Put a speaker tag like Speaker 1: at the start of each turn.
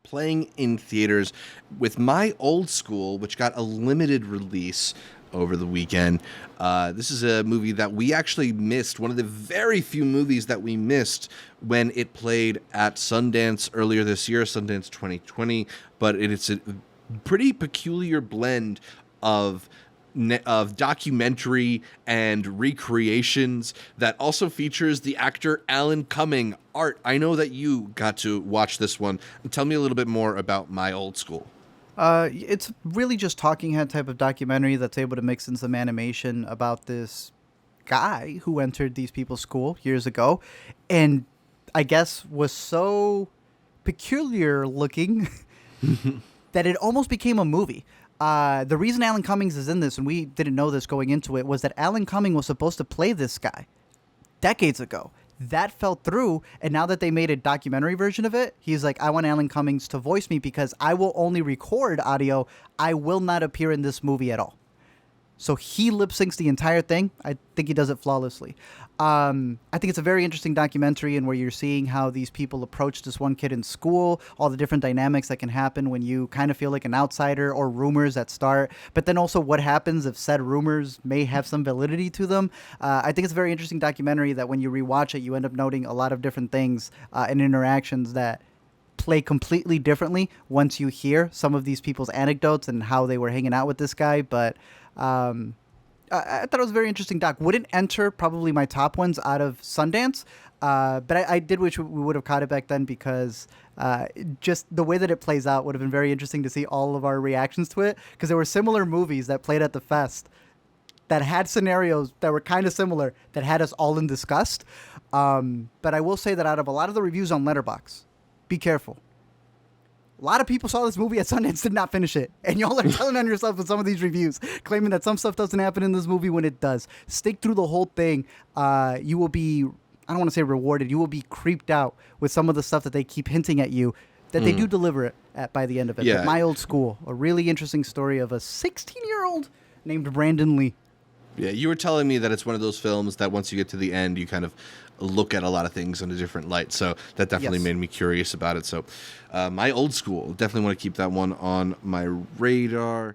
Speaker 1: playing in theaters with My Old School, which got a limited release over the weekend. This is a movie that we actually missed, one of the very few movies that we missed when it played at Sundance earlier this year, Sundance 2020, but it's a pretty peculiar blend of documentary and recreations that also features the actor Alan Cumming. Art, I know that you got to watch this one. Tell me a little bit more about My Old School.
Speaker 2: It's really just talking head type of documentary that's able to mix in some animation about this guy who entered these people's school years ago and I guess was so peculiar looking that it almost became a movie. The reason Alan Cummings is in this, and we didn't know this going into it, was that Alan Cumming was supposed to play this guy decades ago. That fell through, and now that they made a documentary version of it, he's like, I want Alan Cummings to voice me because I will only record audio. I will not appear in this movie at all. So he lip syncs the entire thing. I think he does it flawlessly. I think it's a very interesting documentary and where you're seeing how these people approach this one kid in school, all the different dynamics that can happen when you kind of feel like an outsider or rumors that start, but then also what happens if said rumors may have some validity to them. I think it's a very interesting documentary that when you rewatch it, you end up noting a lot of different things and interactions that play completely differently once you hear some of these people's anecdotes and how they were hanging out with this guy. But I thought it was a very interesting doc. Wouldn't enter probably my top ones out of Sundance, but I did wish we would have caught it back then because just the way that it plays out would have been very interesting to see all of our reactions to it because there were similar movies that played at the fest that had scenarios that were kind of similar that had us all in disgust. But I will say that out of a lot of the reviews on Letterboxd, be careful. A lot of people saw this movie at Sundance, did not finish it. And y'all are telling on yourself with some of these reviews, claiming that some stuff doesn't happen in this movie when it does. Stick through the whole thing. You will be, I don't want to say rewarded, you will be creeped out with some of the stuff that they keep hinting at you that they do deliver it at by the end of it.
Speaker 1: Yeah.
Speaker 2: But My Old School, a really interesting story of a 16-year-old named Brandon Lee.
Speaker 1: Yeah, you were telling me that it's one of those films that once you get to the end, you kind of look at a lot of things in a different light. So that definitely made me curious about it. So My Old School, definitely want to keep that one on my radar.